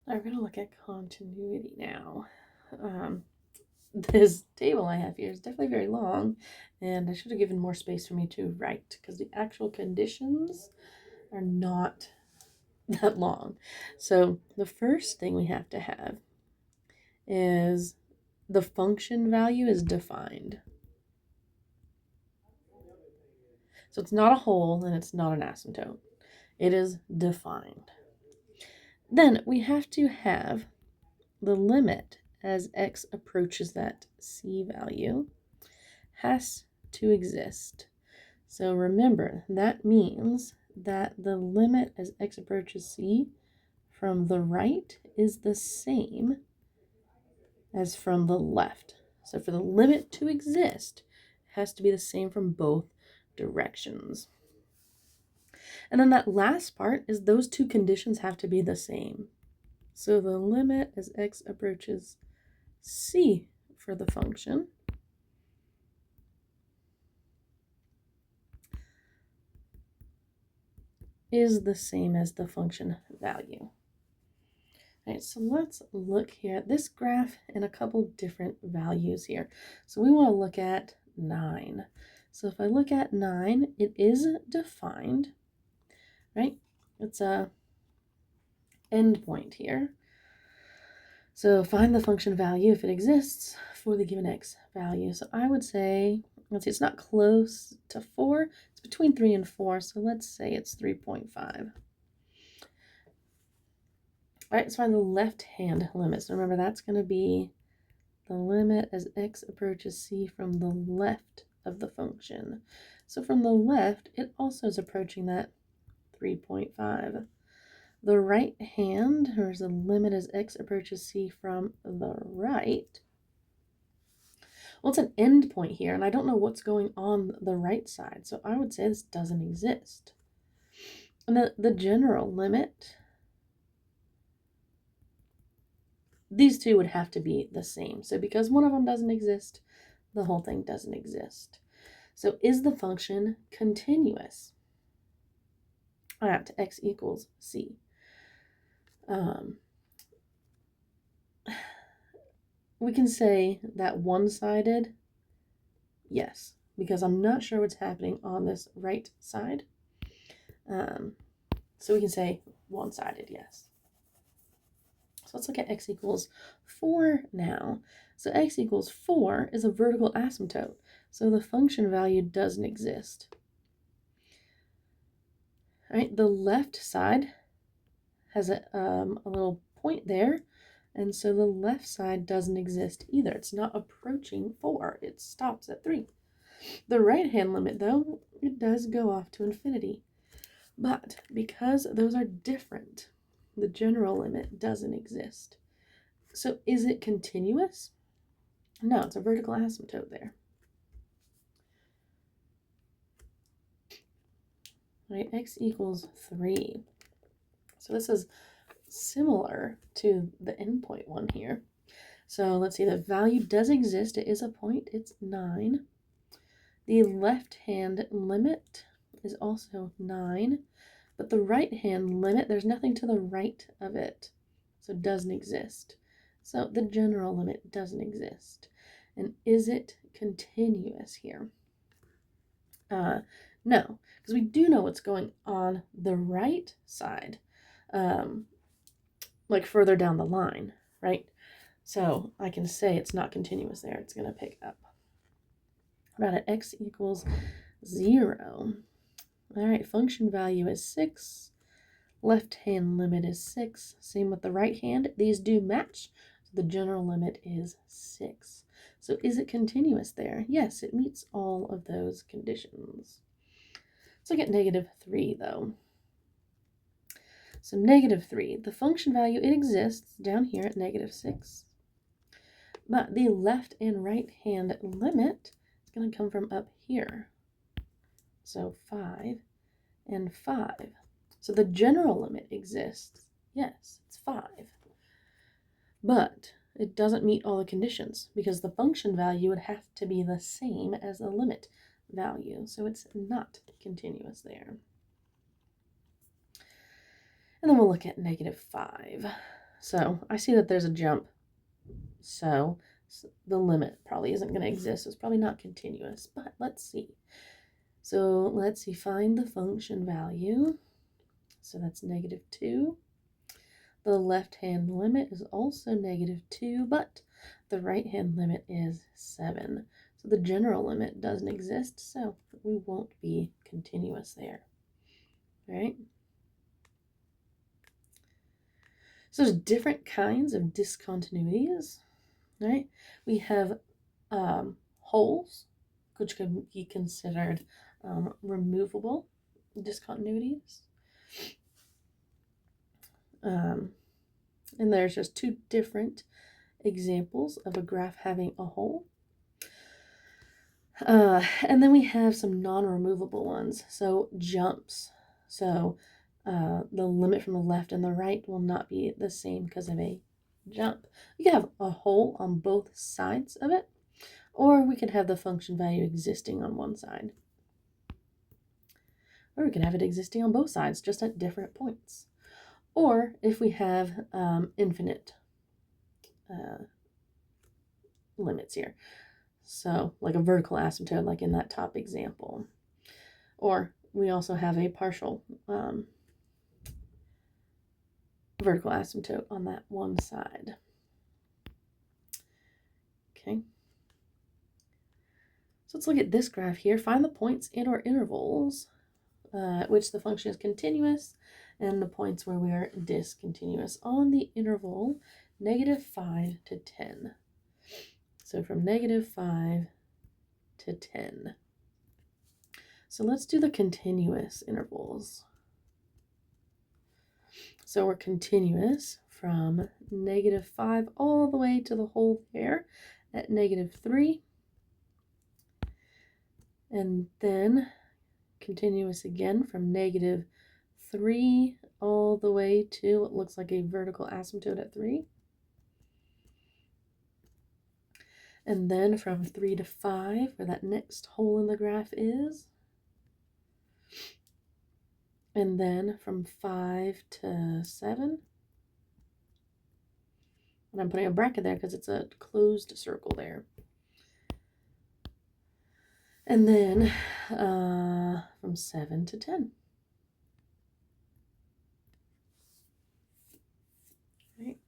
We're going to look at continuity now. This table I have here is definitely very long, and I should have given more space for me to write because the actual conditions are not that long. So the first thing we have to have is the function value is defined. So it's not a whole and it's not an asymptote. It is defined. Then we have to have the limit as x approaches that c value has to exist. So remember, that means that the limit as x approaches c from the right is the same as from the left. So for the limit to exist, it has to be the same from both directions. And then that last part is those two conditions have to be the same. So the limit as x approaches c for the function is the same as the function value. All right, so let's look here at this graph and a couple different values here. So we want to look at 9. So if I look at 9, it is defined, right? It's a endpoint here. So find the function value if it exists for the given x value. So I would say, let's see, it's not close to 4. It's between 3 and 4. So let's say it's 3.5. All right, let's find the left-hand limit. So remember, that's going to be the limit as x approaches c from the left of the function. So from the left, it also is approaching that 3.5. The right hand, or is the limit as x approaches c from the right. Well, it's an endpoint here, and I don't know what's going on the right side, so I would say this doesn't exist. And the general limit, these two would have to be the same. So because one of them doesn't exist, the whole thing doesn't exist. So is the function continuous? At x equals c. We can say that one-sided, yes, because I'm not sure what's happening on this right side. So we can say one-sided, yes. So let's look at x equals 4 now. So x equals 4 is a vertical asymptote, so the function value doesn't exist. All right, the left side has a little point there, and so the left side doesn't exist either. It's not approaching 4. It stops at 3. The right-hand limit, though, it does go off to infinity. But because those are different, the general limit doesn't exist. So is it continuous? No, it's a vertical asymptote there. Right, x equals 3. So this is similar to the endpoint one here. So let's see, the value does exist. It is a point. It's 9. The left-hand limit is also 9. But the right-hand limit, there's nothing to the right of it. So it doesn't exist. So the general limit doesn't exist. And is it continuous here? No, because we do know what's going on the right side, like further down the line, right? So I can say it's not continuous there. It's going to pick up. What about at x equals 0? All right, function value is 6. Left-hand limit is 6. Same with the right hand. These do match. So the general limit is 6. So is it continuous there? Yes, it meets all of those conditions. Let's look at -3, though. So -3, the function value, it exists down here at -6. But the left and right hand limit is going to come from up here. So 5 and 5. So the general limit exists. Yes, it's 5. But it doesn't meet all the conditions because the function value would have to be the same as the limit value. So it's not continuous there. And then we'll look at -5. So I see that there's a jump. So the limit probably isn't going to exist. It's probably not continuous, but let's see. So let's see, find the function value. So that's -2. The left-hand limit is also -2, but the right-hand limit is 7. So the general limit doesn't exist, so we won't be continuous there. All right? So there's different kinds of discontinuities, right? We have holes, which can be considered removable discontinuities. And there's just two different examples of a graph having a hole. And then we have some non-removable ones, so jumps. So the limit from the left and the right will not be the same because of a jump. We could have a hole on both sides of it, or we could have the function value existing on one side. Or we could have it existing on both sides, just at different points. Or if we have infinite limits here. So like a vertical asymptote, like in that top example. Or we also have a partial vertical asymptote on that one side. Okay. So let's look at this graph here. Find the points and or intervals at which the function is continuous and the points where we are discontinuous on the interval -5 to 10. So from -5 to 10. So let's do the continuous intervals. So we're continuous from -5 all the way to the hole there at -3. And then continuous again from -3 all the way to what looks like a vertical asymptote at 3. And then from 3 to 5, where that next hole in the graph is. And then from 5 to 7. And I'm putting a bracket there because it's a closed circle there. And then from 7 to 10. Right.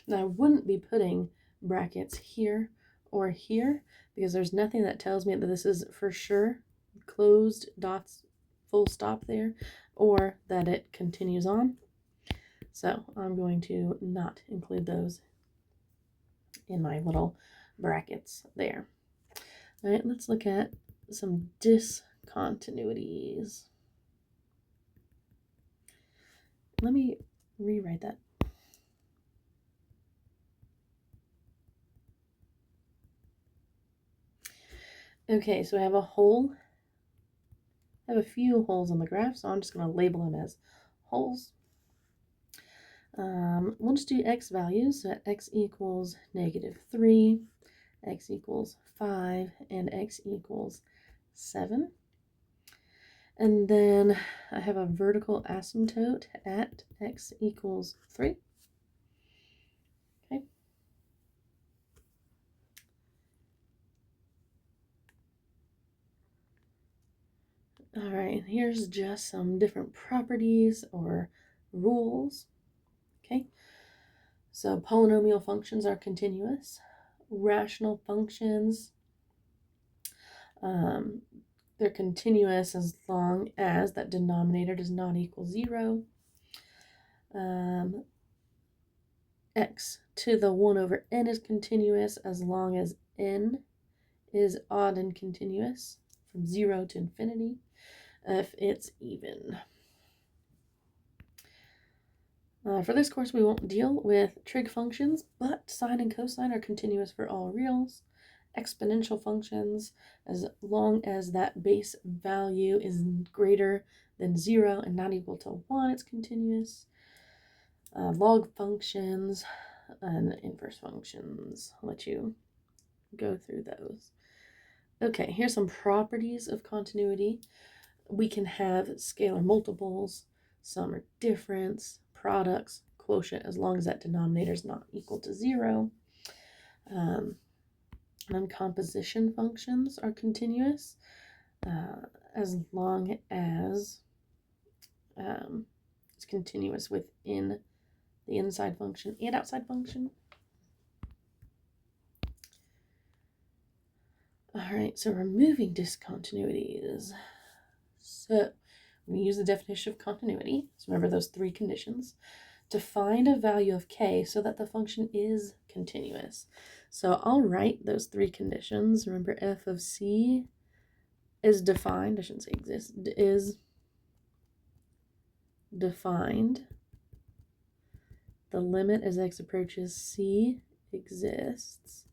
Now I wouldn't be putting brackets here or here because there's nothing that tells me that this is for sure closed dots full stop there or that it continues on. So I'm going to not include those in my little brackets there. All right, let's look at some discontinuities. Let me rewrite that. Okay, so I have a hole. I have a few holes on the graph, so I'm just going to label them as holes. We'll just do x values. So at x equals -3, x equals 5, and x equals 7. And then I have a vertical asymptote at x equals 3. Okay. All right, here's just some different properties or rules. Okay. So polynomial functions are continuous. Rational functions, they're continuous as long as that denominator does not equal 0. X to the 1 over n is continuous as long as n is odd and continuous from 0 to infinity if it's even. For this course, we won't deal with trig functions, but sine and cosine are continuous for all reals. Exponential functions, as long as that base value is greater than 0 and not equal to 1, it's continuous. Log functions and inverse functions. I'll let you go through those. Okay, here's some properties of continuity. We can have scalar multiples, sum or difference, products, quotient as long as that denominator is not equal to 0. And composition functions are continuous as long as it's continuous within the inside function and outside function. All right, so removing discontinuities. So we use the definition of continuity. So remember those 3 conditions to find a value of k so that the function is continuous. So I'll write those 3 conditions. Remember, f of c is defined. I shouldn't say exists. Is defined. The limit as x approaches c exists.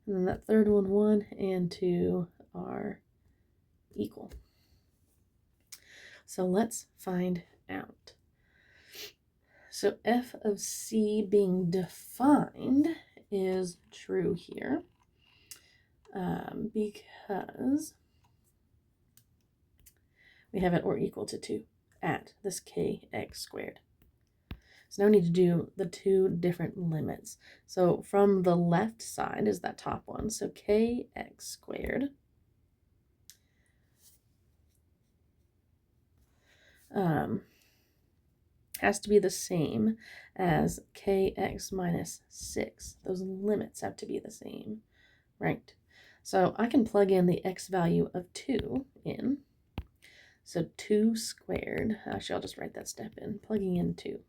And then that third one, 1 and 2, are equal. So let's find out. So f of c being defined is true here because we have it or equal to 2 at this kx squared. So now we need to do the 2 different limits. So from the left side is that top one. So kx squared has to be the same as kx minus 6. Those limits have to be the same, right? So I can plug in the x value of 2 in. So 2 squared, actually I'll just write that step in, plugging in 2.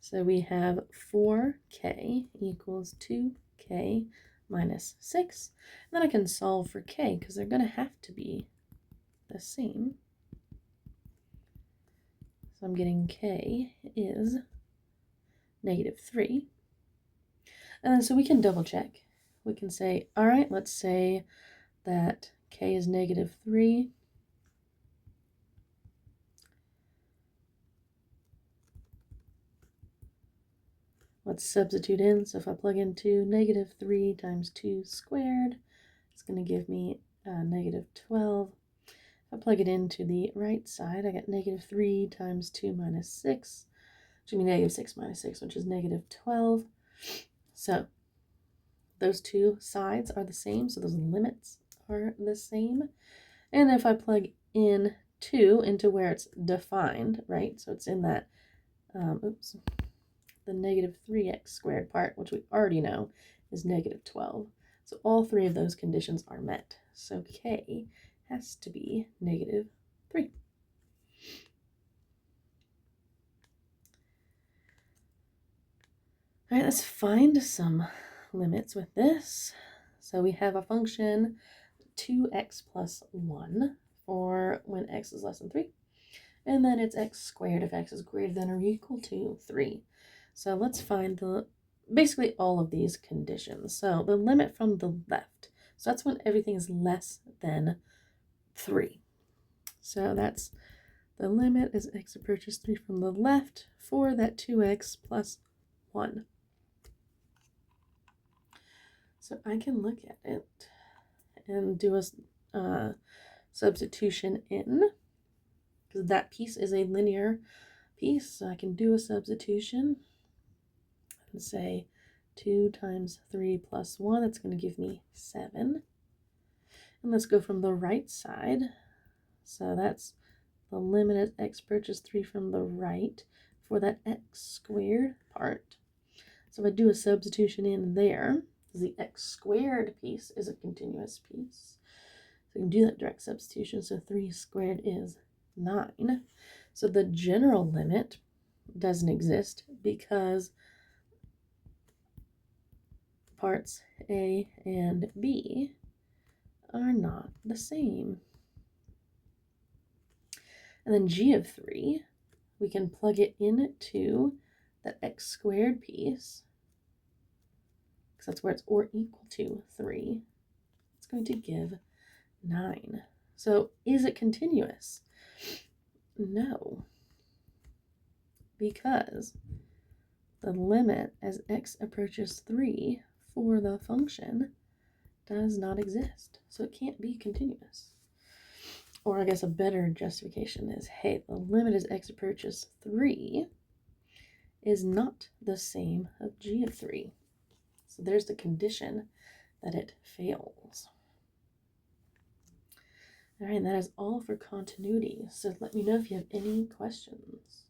So we have 4k equals 2k minus 6. And then I can solve for k because they're going to have to be the same. So I'm getting k is -3. And so we can double check. We can say, all right, let's say that k is -3. Let's substitute in. So if I plug in 2, -3 times 2 squared, it's going to give me -12. If I plug it into the right side, I get -3 times 2 minus 6, which would be -6 minus 6, which is -12. So those 2 sides are the same, so those limits are the same. And if I plug in 2 into where it's defined, right, so it's in that, the -3x squared part, which we already know is -12. So all 3 of those conditions are met. So k has to be -3. All right, let's find some limits with this. So we have a function 2x plus 1 for when x is less than 3. And then it's x squared if x is greater than or equal to 3. So let's find basically all of these conditions. So the limit from the left. So that's when everything is less than 3. So that's the limit as x approaches 3 from the left for that 2x plus 1. So I can look at it and do a substitution in, because that piece is a linear piece. So I can do a substitution and say 2 times 3 plus 1, that's going to give me 7. And let's go from the right side. So that's the limit as x approaches 3 from the right for that x squared part. So if I do a substitution in there, the x squared piece is a continuous piece. So you can do that direct substitution. So 3 squared is 9. So the general limit doesn't exist because parts A and B are not the same. And then g of 3, we can plug it into that x squared piece, because that's where it's or equal to 3. It's going to give 9. So is it continuous? No, because the limit as x approaches 3 for the function does not exist. So it can't be continuous. or I guess a better justification is, hey, the limit as x approaches 3 is not the same of g of 3. So there's the condition that it fails. All right, and that is all for continuity. So let me know if you have any questions.